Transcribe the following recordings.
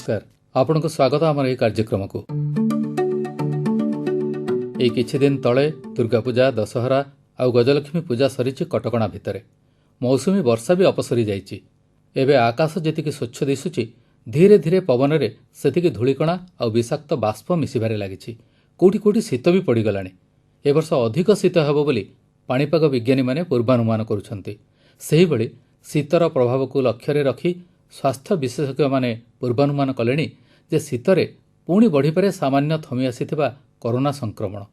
नमस्कार आपण को स्वागत आमर यह कार्यक्रम को ये किछि दिन तले दुर्गा पूजा दशहरा आ गजलक्ष्मी पूजा सरी कटकणा भितर मौसुमी वर्षा भी अपसरी जाइछि। एबे आकाश जेतिकी स्वच्छ दिशुछि धीरे धीरे पवन रे सेतिकी धूलिकणा आ विषाक्त बाष्प मिसिबारे लागिछि। कोठी कोठी शीत भी पड़गलानी। ए वर्ष अधिक शीत हेबो बोली पाणीपाग विज्ञानी माने पूर्वानुमान करुछन्ति। सेहि भली शीतर प्रभाव को लक्ष्य रखी स्वास्थ्य विशेषज्ञ माने पूर्वानुमान कलेनी जे शीतरे पुणी बढ़िपारे सामान्य थमी आसीथिबा कोरोना संक्रमण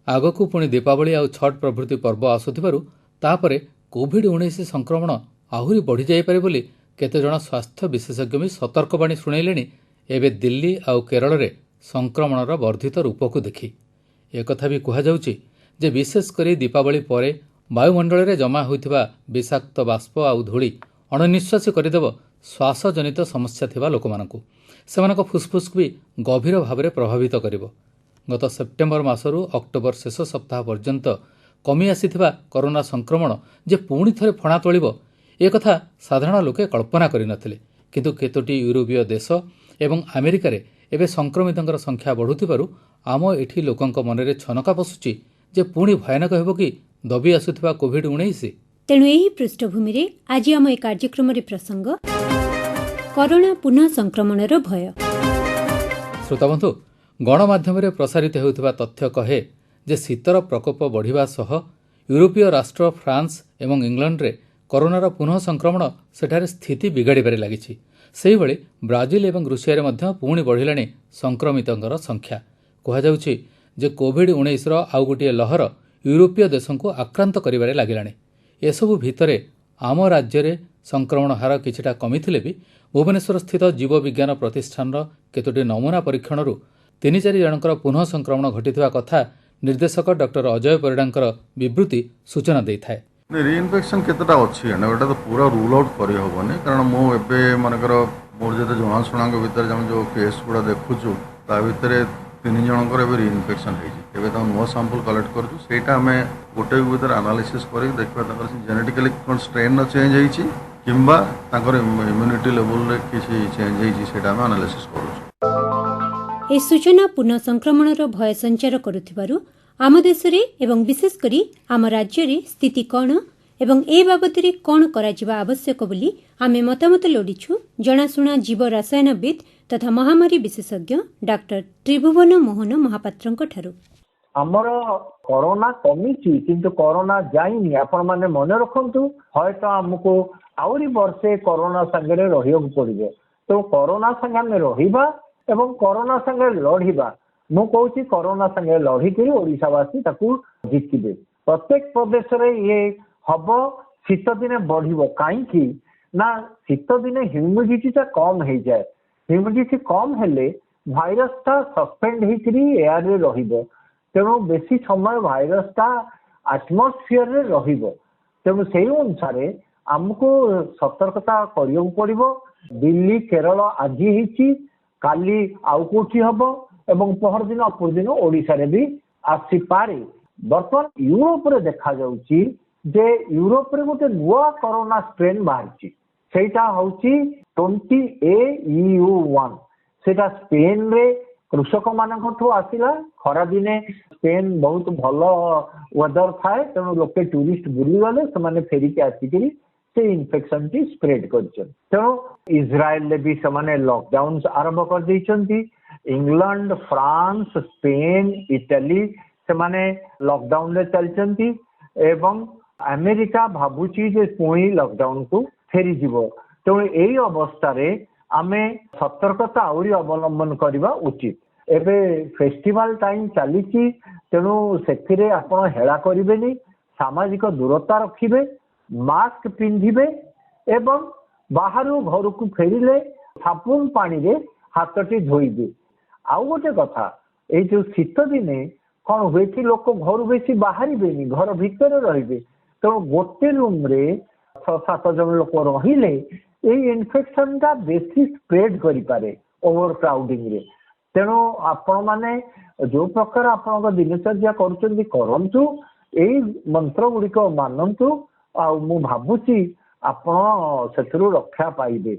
आगकू पुणी दीपावली आ छठ प्रभृति पर्व आसुथिबारु तापरे कोविड-19 संक्रमण आहुरी बढ़ी जाई पारे बोली केतेजण स्वास्थ्य विशेषज्ञ भी सतर्कवाणी शुणैलेनी। एबे दिल्ली आ केरल रे संक्रमणर वर्धित रूप को देखि एकथा भी कहा जाउछि जे विशेषकर दीपावली परे वायुमंडल रे जमा होइथिबा विषाक्त बाष्प आ धूली अणनिश्वासी करदेव श्वासजनित समस्या थिबा लोकमानकु सेमानक फुसफुस भी गभीर भाव में प्रभावित करिवो। गत सेप्टेम्बर मासरू अक्टोबर शेष सप्ताह पर्यंत कमी आसीथिबा कोरोना संक्रमण जे पुणी थरे फणा तोलिबो एकथा साधारण लोके कल्पना करिनथिले। किंतु केतोटी यूरोपीय देश एवं अमेरिका रे एबे संक्रमितंकर संख्या बढ़ुथिबारु आम एठी लोकंक मनरे छनका पसुची जे पुणी भयानक हेबो कि दबी आसुथिबा कोविड-19। तेणु यही पृष्ठभूमि रे आज आम ए कार्यक्रम रे प्रसंग कोरोना पुनः संक्रमणर भय। श्रोताबंधु गणमाध्यम रे प्रसारित हेउथिबा तथ्य कहे जे शीतर प्रकोप बढ़िबा सह यूरोपीय राष्ट्र फ्रांस एवं इंग्लैंड रे कोरोनार पुनः संक्रमण सेठारे स्थिति बिगाड़िबारे लागिछि। सेहि भली ब्राजिल एवं रूसिया रे मध्य पुणी बढ़िलानी संक्रमितंकर संख्या। कहा जाउछि जे कोविड-19 रो आउ गोटिए लहर यूरोपीय देशंकु आक्रांत करिबारे लागिलानी। एसबु भितरे आम राज्य रे संक्रमण हार किछिटा कमिथिले भी भुवनेश्वर स्थित जीव विज्ञान प्रतिष्ठान केतोटी नमूना परीक्षण 3-4 जनकर पुनः संक्रमण घटिथिबा कथा निर्देशक डॉक्टर अजय परिडांकर विवृत्ति सूचना देइथाय। रीइन्फेक्शन केतटा अछि एटा तो पूरा रूल आउट करि होबनी कारण मो एबे मानकर मोर जते जनाशुणाक भितर हम जो केस गुड़ा देखुछु ता भितरे 3 जनकर एबे रीइन्फेक्शन हेछि। एबे त नो सैंपल कलेक्ट करछु सेटा हमें गोटे भितर एनालिसिस करि देखबा ताकर जेनेटिकली कोन स्ट्रेन चेंज हेछि किंबा ताकर इम्यूनिटी लेवल रे किछि चेंज हेछि सेटा हम एनालिसिस करछु। ए सूचना पुनः संक्रमणर भय संचार करुथिबारु आम देशरे एवं विशेष करी आम राज्य रे स्थिति कौन एवं ए बाबतरे कौन कराजिबा आवश्यक बोली आमे मतामत लोडिछु जनाशुना जीव रसायनविद तथा महामारी विशेषज्ञ डाक्टर त्रिभुवन मोहन महापात्रंक ठारू। आमर कोरोना कमिची किंतु कोरोना जाइनी आपण माने मन रखंतु हयतो हमको आउरी वर्षे कोरोना संगे रहियो पड़िबो। तो कोरोना संगे रहिबा एवं कोरोना संगे लढ़िबा मु कहूँ कोरोना संगे लड़िकी ओडिशावासी ताकू जितिबे। प्रत्येक प्रदेश रे ये हब शीत दिने बढ़िबो काईकी ना शीत दिने ह्यूमिडिटी ता कम हो जाए। ह्यूमिडिटी कम हेले भाइरस ता सस्पेंड हेकरी एयर रे रहिबो तेणु बेसी समय भाइरस ता एटमॉस्फेयर रे रहिबो। तेणु सेही अनुसार हमको सतर्कता करियो पड़िबो। दिल्ली केरल आज हिची काली आउ कोठी हबो एवं पहर दिन अपर दिन ओडिशा रे भी आसी पारे। बर्तमान यूरोप रे देखा जाउची जे यूरोप रे गोटे नुआ कोरोना स्ट्रेन बाहरची सेटा होउची 20AU1 सेटा स्पेन रे कृषक मानकठो आसिला। खरा दिने स्पेन बहुत भलो वेदर थाए तेणु लोके टूरिस्ट बुली गले से फेरिके आसिकरी से इन्फेक्शन टी स्प्रेड करछन। तेणु इजराइल ले भी से लॉकडाउन आरंभ कर दैछंती। इंग्लैंड फ्रांस स्पेन इटली से माने लॉकडाउन रे चलचंती एवं अमेरिका भाबुची जे पुणी लॉकडाउन को फेरी जीवो। तेणु एई अवस्था रे आमे सतर्कता आउरी अवलंबन करबा उचित। एबे फेस्टिवल टाइम चलीची तेणु सेथिरे आपण हेळा करिबेनी सामाजिक दूरता रखिबे मास्क पिंधिबे एवं बाहरु घर को फेरिले साबुन पानी रे हाथटी धोइबे। आउ गोटे कथा ए जो शीत दिने कौन हुए कि लोक घर बेसी बाहर घर भितर रहिबे तो गोटे रूम रे 6-7 जन लोक रहिले इन्फेक्शन टा बेसी स्प्रेड करि पारे ओवर क्राउडिंग रे। तेणु आपण माने जो प्रकार आपण दिनचर्या करूचंदी करंतु एई मंत्र गुड़िक मानंतु आ मु भाबुची आपण सेथुरु रक्षा पाइबे।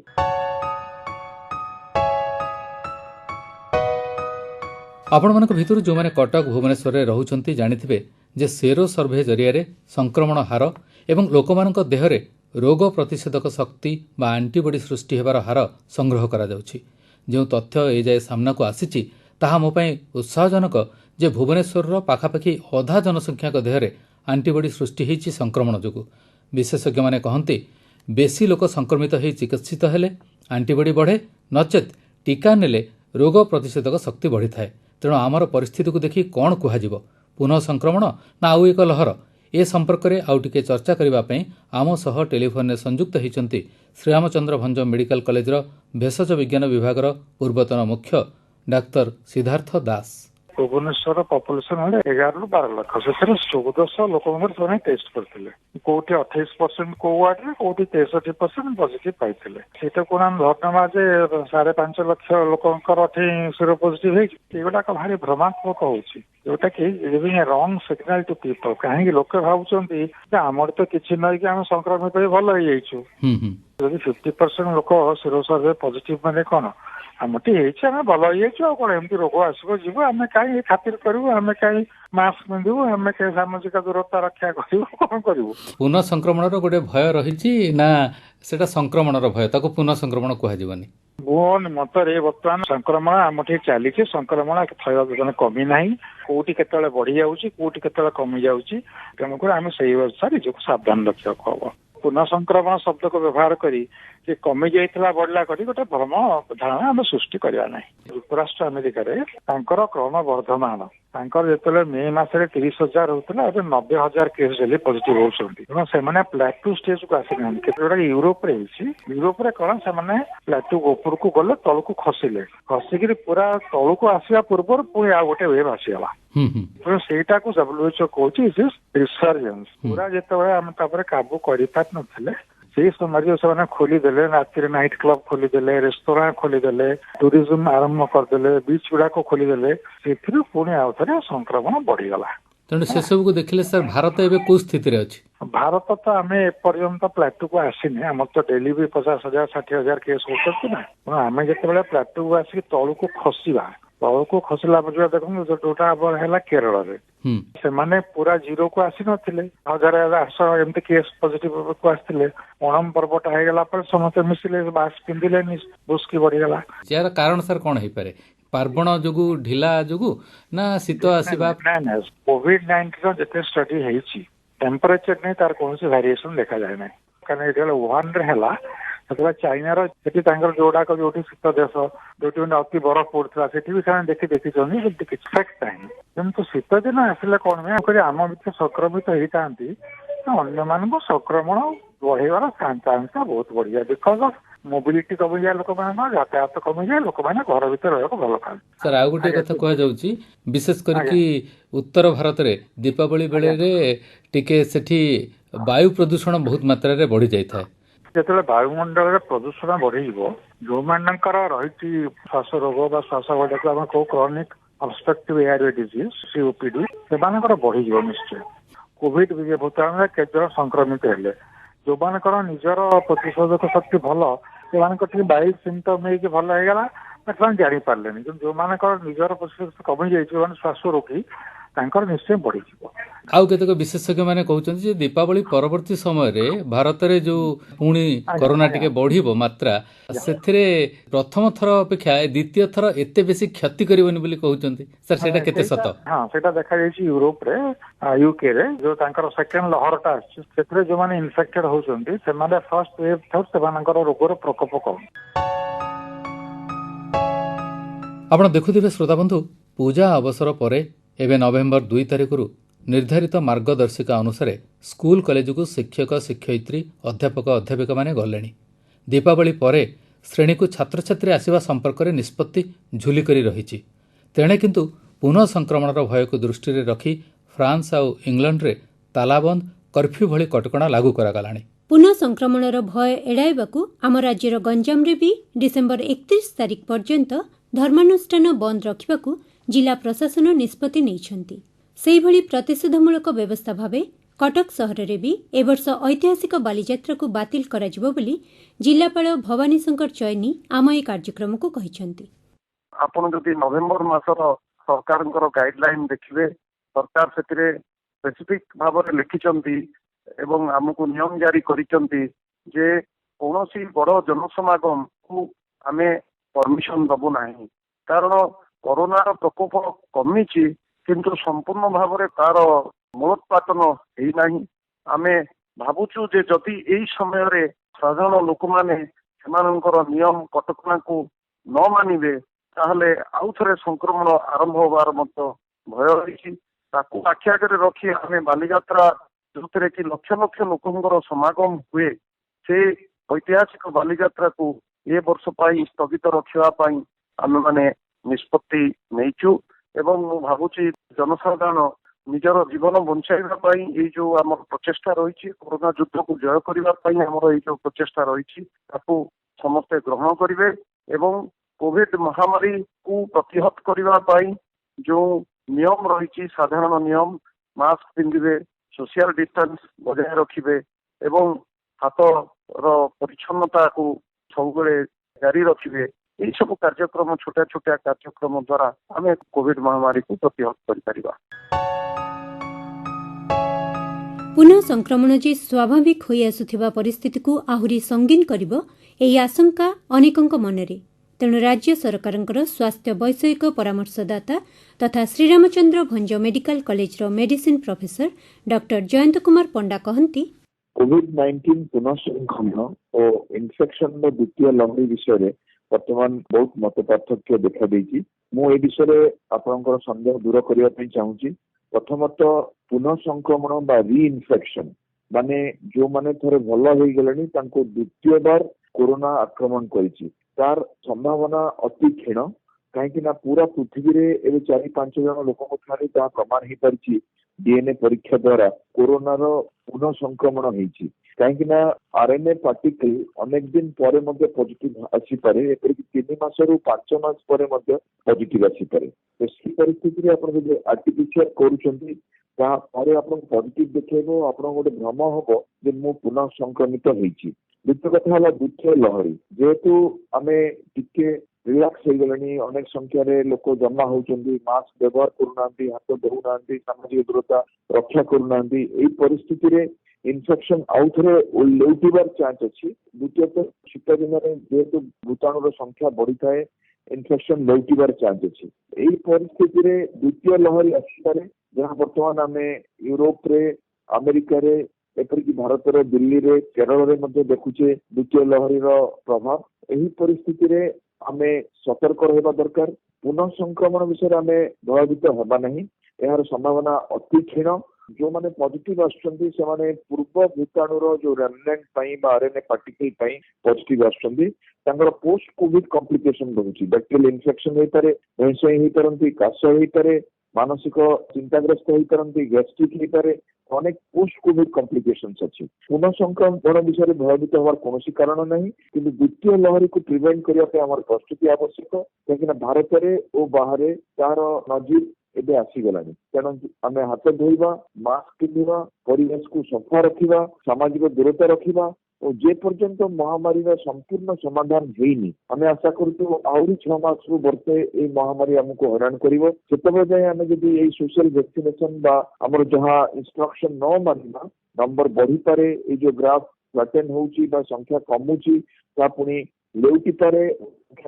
ଆପଣମାନଙ୍କ ଭିତରୁ ଯେଉଁମାନେ କଟକ ଭୁବନେଶ୍ୱରରେ ରହୁଛନ୍ତି ଜାଣିଥିବେ ଯେ ସେରୋ ସର୍ଭେ ଜରିଆରେ ସଂକ୍ରମଣ ହାର ଏବଂ ଲୋକମାନଙ୍କ ଦେହରେ ରୋଗ ପ୍ରତିଷେଧକ ଶକ୍ତି ବା ଆଣ୍ଟିବଡି ସୃଷ୍ଟି ହେବାର ହାର ସଂଗ୍ରହ କରାଯାଉଛି। ଯେଉଁ ତଥ୍ୟ ଏଯାଏ ସାମ୍ନାକୁ ଆସିଛି ତାହା ମୋ ପାଇଁ ଉତ୍ସାହଜନକ ଯେ ଭୁବନେଶ୍ୱରର ପାଖାପାଖି ଅଧା ଜନସଂଖ୍ୟାଙ୍କ ଦେହରେ ଆଣ୍ଟିବଡି ସୃଷ୍ଟି ହୋଇଛି ସଂକ୍ରମଣ ଯୋଗୁଁ। ବିଶେଷଜ୍ଞମାନେ କହନ୍ତି ବେଶୀ ଲୋକ ସଂକ୍ରମିତ ହୋଇ ଚିକିତ୍ସିତ ହେଲେ ଆଣ୍ଟିବଡି ବଢ଼େ, ନଚେତ୍ ଟିକା ନେଲେ ରୋଗ ପ୍ରତିଷେଧକ ଶକ୍ତି ବଢ଼ିଥାଏ। ତେଣୁ ଆମର ପରିସ୍ଥିତିକୁ ଦେଖି କ'ଣ କୁହାଯିବ, ପୁନଃ ସଂକ୍ରମଣ ନା ଆଉ ଏକ ଲହର? ଏ ସମ୍ପର୍କରେ ଆଉ ଟିକେ ଚର୍ଚ୍ଚା କରିବା ପାଇଁ ଆମ ସହ ଟେଲିଫୋନ୍ରେ ସଂଯୁକ୍ତ ହୋଇଛନ୍ତି ଶ୍ରୀରାମଚନ୍ଦ୍ର ଭଞ୍ଜ ମେଡିକାଲ କଲେଜର ଭେଷଜ ବିଜ୍ଞାନ ବିଭାଗର ପୂର୍ବତନ ମୁଖ୍ୟ ଡାକ୍ତର ସିଦ୍ଧାର୍ଥ ଦାସ। ଭୁବନେଶ୍ୱର ପପୁଲେସନ ହେଲେ 11 ରୁ 12 ଲକ୍ଷ, ସେଥିରେ 1400 ଲୋକଙ୍କର ସେମାନେ ଟେଷ୍ଟ କରିଥିଲେ। କୋଉଠି 28% କୋଉ ୱାର୍ଡରେ, କୋଉଠି 63% ପଜିଟିଭ ପାଇଥିଲେ। ସେଇଟାକୁ ଆମେ ଧନ୍ୟବାଦ ଯେ 5.5 ଲକ୍ଷ ଲୋକଙ୍କର ଏଠି ସିରୋ ପଜିଟିଭ ହେଇଛି। ଏଗୁଡାକ ଭାରି ଭ୍ରମାତ୍ମକ ହଉଛି, ଯୋଉଟା କି ଗିଭିଂ ଏ ରଙ୍ଗ ସିଗ୍ନାଲ ଟୁ ପିପଲ। କାହିଁକି ଲୋକେ ଭାବୁଛନ୍ତି ଯେ ଆମର ତ କିଛି ନାହିଁ କି ଆମେ ସଂକ୍ରମିତ ହେଇ ଭଲ ହେଇଯାଇଛୁ। ଯଦି 50% ଲୋକ ସିରୋ ସର୍ଭେ ପଜିଟିଭ ମାନେ କ'ଣ ଆମଟି ହେଇଛି, ଆମେ ଭଲ ହେଇଯାଇଛୁ, ଆଉ କ'ଣ ଏମିତି ରୋଗ ଆସିବ ଯିବ, ଆମେ କାହିଁ ଖାତିର କରିବୁ, ଆମେ କାହିଁ ମାସ୍କ ପିନ୍ଧିବୁ, ଆମେ କାହିଁ ସାମାଜିକ ଦୂରତା ରକ୍ଷା କରିବୁ, କ'ଣ କରିବୁ? ପୁନଃ ସଂକ୍ରମଣର ଗୋଟେ ଭୟ ରହିଛି ନା ସେଟା ସଂକ୍ରମଣର ଭୟ, ତାକୁ ପୁନଃ ସଂକ୍ରମଣ କୁହାଯିବନି? ମୋ ମତରେ ବର୍ତ୍ତମାନ ସଂକ୍ରମଣ ଆମଠି ଚାଲିଛି, ସଂକ୍ରମଣ କମି ନାହିଁ। କୋଉଠି କେତେବେଳେ ବଢି ଯାଉଛି, କୋଉଠି କେତେବେଳେ କମି ଯାଉଛି, ତେଣୁକରି ଆମେ ସେଇ ଅନୁସାରେ ନିଜକୁ ସାବଧାନ ରଖିବାକୁ ହବ। ପୁନଃ ସଂକ୍ରମଣ ଶବ୍ଦକୁ ବ୍ୟବହାର କରି ଯେ କମି ଯାଇଥିଲା ବଢିଲା କରି ଗୋଟେ ଭ୍ରମ ଧାରଣା ଆମେ ସୃଷ୍ଟି କରିବା ନାହିଁ। ଯୁକ୍ତରାଷ୍ଟ୍ର ଆମେରିକାରେ ତାଙ୍କର କ୍ରମବର୍ଦ୍ଧମାନ, ତାଙ୍କର ଯେତେବେଳେ ମେ ମାସରେ 30,000 ହଉଥିଲା, ଏବେ 90,000 କେସ୍ ଡେଲି ପଜିଟିଭ ହଉଛନ୍ତି। ତେଣୁ ସେମାନେ ପ୍ଲାଟୁ ଷ୍ଟେଜକୁ ଆସିନାହାନ୍ତି। କେତେଟା ୟୁରୋପରେ ହେଇଛି, ୟୁରୋପରେ କ'ଣ ସେମାନେ ପ୍ଲାଟୁ ଉପରକୁ ଗଲେ ତଳକୁ ଖସିକିରି ପୁରା ତଳକୁ ଆସିବା ପୂର୍ବରୁ ପୁଣି ଆଉ ଗୋଟେ ୱେଭ୍ ଆସିଗଲା। ତେଣୁ ସେଇଟାକୁ WHO କହୁଛି ରିସର୍ଜେନ୍ସ। ପୁରା ଯେତେବେଳେ ଆମେ ତାପରେ କାବୁ କରିପାରିନଥିଲେ ସେଇ ସମୟରେ ସେମାନେ ଖୋଲିଦେଲେ, ରାତିରେ ନାଇଟ୍ କ୍ଲବ ଖୋଲିଦେଲେ, ରେଷ୍ଟୁରାଣ୍ଟ ଖୋଲିଦେଲେ, ଟୁରିଜମ ଆରମ୍ଭ କରିଦେଲେ, ବିଚ୍ ଗୁଡାକ ଖୋଲିଦେଲେ, ସେଥିରୁ ପୁଣି ଆଉ ଥରେ ସଂକ୍ରମଣ ବଢିଗଲା। ତେଣୁ ସେସବୁକୁ ଦେଖିଲେ ସାର୍ ଭାରତ ଏବେ କୋଉ ସ୍ଥିତିରେ ଅଛି? ଭାରତ ତ ଆମେ ଏପର୍ଯ୍ୟନ୍ତ ପ୍ଲାଟୁକୁ ଆସିନି, ଆମର ତ ଡେଲି ବି 50,000 60,000 କେସ୍ ହଉଛନ୍ତି ନା। ଆମେ ଯେତେବେଳେ ପ୍ଲାଟୁକୁ ଆସିକି ତଳକୁ ଖସିଲା ପରେ ଦେଖନ୍ତୁ ଯୋଉଟା ହେଲା କେରଳରେ, ସେମାନେ ପୁରା ଜିରୋକୁ ଆସିନଥିଲେ, 1000 ଏମିତି କେସ୍ ପଜିଟିଭ କୁ ଆସିଥିଲେ। ଓଣମ ପର୍ବଟା ହେଇଗଲା ପରେ ସମସ୍ତେ ମିଶିଲେ, ମାସ୍କ ପିନ୍ଧିଲେନି, ବୁସ୍କି ବଢିଗଲା। ଏହାର କାରଣ ସାର୍ କ'ଣ ହେଇପାରେ? ପାର୍ବଣ ଯୋଗୁ, ଢିଲା ଯୋଗୁ, ନା ଶୀତ ଆସିବା? ନାଇଁ, କୋଭିଡ-19 ର ଯେତେ ଷ୍ଟଡି ହେଇଛି ଟେମ୍ପରେଚର ନେଇ ତାର କୌଣସି ଭେରିଏସନ ଦେଖାଯାଏ ନାହିଁ। କାରଣ ଯେତେବେଳେ ଉହାନରେ ହେଲା, ସେତେବେଳେ ଚାଇନାର ସେଠି ତାଙ୍କର ଯୋଉଠି ଶୀତ ଦେଶ, ଯୋଉଠି ଅତି ବରଫ ପଡୁଥିଲା, ସେଠି ବି ସେମାନେ ଦେଖିଛନ୍ତି ସେଠି କିଛି ଇଫେକ୍ଟ ନାହିଁ। କିନ୍ତୁ ଶୀତ ଦିନ ଆସିଲେ କ'ଣ ହୁଏ, ଆମ ଭିତରେ ସଂକ୍ରମିତ ହେଇଥାନ୍ତି, ଅନ୍ୟମାନଙ୍କୁ ସଂକ୍ରମଣ ବଢେଇବାର ଚାନ୍ସ ବହୁତ ବଢିଯାଏ। ବିକଜ ଅଫ୍ ମୋବିଲିଟି କମିଯାଏ, ଲୋକମାନଙ୍କ ଯାତାୟାତ କମିଯାଏ, ଲୋକମାନେ ଘର ଭିତରେ ରହିବାକୁ ଭଲ ପାଆନ୍ତି। ସାର୍ ଆଉ ଗୋଟେ କଥା କୁହାଯାଉଛି, ବିଶେଷ କରିକି ଉତ୍ତର ଭାରତରେ ଦୀପାବଳି ବେଳରେ ଟିକେ ସେଠି ବାୟୁ ପ୍ରଦୂଷଣ ବହୁତ ମାତ୍ରାରେ ବଢି ଯାଇଥାଏ। ଯେତେବେଳେ ବାୟୁମଣ୍ଡଳରେ ପ୍ରଦୂଷଣ ବଢିଯିବ, ଯୋଉମାନଙ୍କର ରହିଛି ଶ୍ୱାସ ରୋଗ ବା ଶ୍ୱାସକୁ ଆମେ କହୁ chronic obstructive airway disease COPD, ସେମାନଙ୍କର ବଢିଯିବ ନିଶ୍ଚୟ। କୋଭିଡ ଭୂତାଣୁରେ କେତେଜଣ ସଂକ୍ରମିତ ହେଲେ, ଯୋଉମାନଙ୍କର ନିଜର ପ୍ରତିଷେଧକ ଶକ୍ତି ଭଲ, ସେମାନଙ୍କର ଟିକେ ବାୟୁ ସିମ୍ପଟମ୍ ହେଇକି ଭଲ ହେଇଗଲା, ସେମାନେ ଜାଣିପାରିଲେନି। କିନ୍ତୁ ଯୋଉମାନଙ୍କର ନିଜର ପ୍ରତିଷେଧକ କମି ଯାଇଛି, ଯୋଉମାନେ ଶ୍ୱାସ ରୋଗୀ, ତାଙ୍କର ନିଶ୍ଚୟ ବଢିଯିବ। ଆଉ କେତେକ ବିଶେଷଜ୍ଞ ମାନେ କହୁଛନ୍ତି ଯେ ଦୀପାବଳି ପରବର୍ତ୍ତୀ ସମୟରେ ଭାରତରେ ଯୋଉ ପୁଣି କରୋନା ଟିକେ ବଢିବ ମାତ୍ରା, ସେଥିରେ ପ୍ରଥମ ଥର ଅପେକ୍ଷା ଦ୍ୱିତୀୟ ଥର ଏତେ ବେଶୀ କ୍ଷତି କରିବନି ବୋଲି କହୁଛନ୍ତି। ସାର୍ ସେଇଟା କେତେ ସତ? ହଁ, ସେଇଟା ଦେଖାଯାଇଛି ୟୁରୋପରେ, ୟୁକେରେ ଯୋଉ ତାଙ୍କର ସେକେଣ୍ଡ ଲହରଟା ଆସିଛି, ସେଥିରେ ଯୋଉମାନେ ଇନଫେକ୍ଟେଡ ହଉଛନ୍ତି ସେମାନେ ଫାର୍ଷ୍ଟ ୱେଭ୍ ଠାରୁ ସେମାନଙ୍କର ରୋଗର ପ୍ରକୋପ କମ। ଆପଣ ଦେଖୁଥିବେ ଶ୍ରୋତାବନ୍ଧୁ, ପୂଜା ଅବସର ପରେ ଏବେ ନଭେମ୍ବର 2 ତାରିଖରୁ ନିର୍ଦ୍ଧାରିତ ମାର୍ଗଦର୍ଶିକା ଅନୁସାରେ ସ୍କୁଲ କଲେଜକୁ ଶିକ୍ଷକ ଶିକ୍ଷୟିତ୍ରୀ ଅଧ୍ୟାପକ ଅଧ୍ୟାପିକାମାନେ ଗଲେଣି। ଦୀପାବଳି ପରେ ଶ୍ରେଣୀକୁ ଛାତ୍ରଛାତ୍ରୀ ଆସିବା ସମ୍ପର୍କରେ ନିଷ୍ପତ୍ତି ଝୁଲିକରି ରହିଛି। ତେଣେ କିନ୍ତୁ ପୁନଃ ସଂକ୍ରମଣର ଭୟକୁ ଦୃଷ୍ଟିରେ ରଖି ଫ୍ରାନ୍ସ ଆଉ ଇଂଲଣ୍ଡରେ ତାଲାବନ୍ଦ, କର୍ଫ୍ୟୁ ଭଳି କଟକଣା ଲାଗୁ କରାଗଲାଣି। ପୁନଃ ସଂକ୍ରମଣର ଭୟ ଏଡ଼ାଇବାକୁ ଆମ ରାଜ୍ୟର ଗଞ୍ଜାମରେ ବି ଡିସେମ୍ବର 31 ତାରିଖ ପର୍ଯ୍ୟନ୍ତ ଧର୍ମାନୁଷ୍ଠାନ ବନ୍ଦ ରଖିବାକୁ ଜିଲ୍ଲା ପ୍ରଶାସନ ନିଷ୍ପତ୍ତି ନେଇଛନ୍ତି। ସେହିଭଳି ପ୍ରତିଷେଧମୂଳକ ବ୍ୟବସ୍ଥା ଭାବେ କଟକ ସହରରେ ବି ଏବର୍ଷ ଐତିହାସିକ ବାଲିଯାତ୍ରାକୁ ବାତିଲ କରାଯିବ ବୋଲି ଜିଲ୍ଲାପାଳ ଭବାନୀ ଶଙ୍କର ଚୟନୀ ଆମ ଏହି କାର୍ଯ୍ୟକ୍ରମକୁ କହିଛନ୍ତି। ଆପଣ ଯଦି ନଭେମ୍ବର ମାସର सरकारଙ୍କର गाइडलाइन देखिए सरकार से स्पेसिफिक भाव में लिखिंट एवं आमको नियम जारी करिसेंती जे कौन बड़ जनसमागम को आमे परमिशन दबु नहीं कारण कोरोना प्रकोप कमी किंतु संपूर्ण भाव में तार मूलोत्पाटन होना आमे भावुचु जे जदि यही समय रे साधारण लोक माने नियम कटकणा को न मानिबे ताहले आउ थे संक्रमण आरंभ होबार मत भय रही आखि आगे रखी आमे बालीजात्रा जो कि लक्ष लक्ष लोकंर समागम हुए से ऐतिहासिक बालीजात्रा को ए वर्ष स्थगित रखापी आम मैंने निष्पत्ति नहींचु एवं भावुची जनसाधारण निजर जीवन बंचाई जो आम प्रचेषा रही कोरोना युद्ध को जय करने आमर जो प्रचेषा रही समस्ते ग्रहण करेंगे एवं कोविड महामारी को प्रतिहत करने जो नियम रही साधारण नियम मास्क पिंधे सोशल डिस्टेंस बजाय रखिए एवं हाथ परिच्छन्नता को सब जारी रखिए यही सब कार्यक्रम छोटा छोटा कार्यक्रम द्वारा आम कोविड महामारी को प्रतिहत कर। पुनः संक्रमण जे स्वाभाविक होई आसुथिबा परिस्थिति को आहुरी संगीन करिबो एही आशंका अनेकଙ୍କ मनरे तेणु राज्य सरकारଙ୍କର स्वास्थ्य वैषयिक परामर्शदाता तथा Sriramachandra Bhanj medical college medicine professor doctor Jayant Kumar Panda कहती कोविड-19 पुनः संक्रमण और इन्फेक्शन द्वितीय लहरी विषय वर्तमान बहुत मत पार्थक्य देखा देछि मु ए विषय आपनकर संदेह दूर करिया पई चाहूची। प्रथमत पुनः संक्रमण बा रीइन्फेक्शन माने जो माने थरे भल हो गलेनी तांको द्वितीय बार कोरोना आक्रमण करिछि तार संभावना अति क्षीण कहीं पूरा पृथ्वी रे एबे 4-5 जन लोक प्रमाण हो पारिछि डीएनए परीक्षा द्वारा कोरोना रो पुनः संक्रमण होइछि कहीं आरएनए पार्टिकल अनेक दिन पर पॉजिटिव आसी पारे एपरिक 3 मास रु 5 मास पर पॉजिटिव आसी पारे तो सी परिस्थिति रे आपण जे आर्टिफिशियल करूछंती ता पारे आपण पॉजिटिव देखैबो आपण गोटे भ्रम हबो जे मु पुनः संक्रमित होइछि। द्वितीय कथा हला द्वितीय लहरी जेहेतु आमे टिके रिलैक्स हो गले अनेक संख्यार लोक जमा होती मास्क व्यवहार करूना हाथ धोना सामाजिक दूरता रक्षा करूना परिस्थिति रे इन्फेक्शन आउ थे लेउटिबार चांस अच्छी। द्वितीयतः शीत दिन में जेहेतु भूताणुर संख्या बढ़ी थाए इन्फेक्शन लेउटिबार चांस अच्छी। यही परिस्थिति रे द्वितीय लहरी आसपारे जहाँ बर्तमान आम यूरोप रे अमेरिका रे एपरिक भारत दिल्ली रे केरल रे मध्य देखुचे द्वितीय लहरी प्रभाव। यही परिस्थिति रे आमे सतर्क रहा दरकार। पुनः संक्रमण विषय आमे भयभीत होगा नहीं यार संभावना अति क्षीण। जो माने पॉजिटिव आसुचंती से माने पूर्व भूताणुर जो रेमिनेंट आरएनए पार्टिकल पॉजिटिव आसुचंती तांगर पोस्ट कोविड कॉम्प्लिकेशन रहुची बैक्टेरियल इन्फेक्शन हो पारे भैंसई हो पारंती काश हो पारे मानसिक चिंताग्रस्त हो पारंती गैस्ट्रिक हो पारे अनेक पोस्ट कोविड कॉम्प्लिकेशंस अच्छी। पुनः संक्रमण विषय भयभीत होवार कौन कारण नहीं किंतु द्वितीय लहरी को प्रिवेंट करने आम प्रस्तुति आवश्यक कहीं भारत में और बाहर तार नजीर एबे आसीगलानी तेणु आम हाथ धोइबा मास्क पिंधिबा परिवेश को सफा रखिबा सामाजिक दूरता रखिबा और जे पर्यंत महामारी संपूर्ण समाधान होइनी आम आशा करूँ आहरी 6 मास रु वर्षे ये महामारी आमको हैरान करिवो सेतबे जाय आम जदि ये सोशल वैक्सीनेशन बा हमर जहाँ इंस्ट्रक्शन न मानिबा नंबर बढ़ी पारे ये जो ग्राफ फ्लैटेन होउची बा संख्या कमुची ता पुनी लेउटी पारे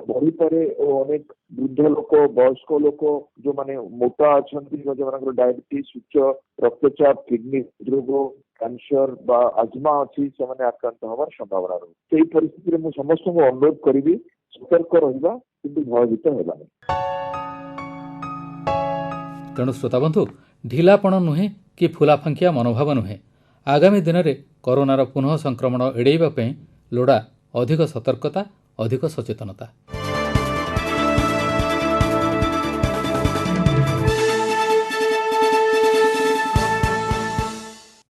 बढ़ी पारे और अनेक वृद्ध लोक वयस्क लोक जो माने मोटा अच्छा जो डायबिटीज उच्च रक्तचाप किडनी रोग कैंसर बा आजमा अच्छी से आक्रांत हमार संभावना रही। से परिस्थिति में समस्त को अनुरोध करी सतर्क रहा कि भयभीत होगा। तेणु श्रोताबंधु ढिलापण नुहे कि फुलाफांकिया मनोभाव नुहे आगामी दिन में कोरोनार पुनः संक्रमण एड़ाइबा लोड़ा अधिक सतर्कता अधिक सचेतनता।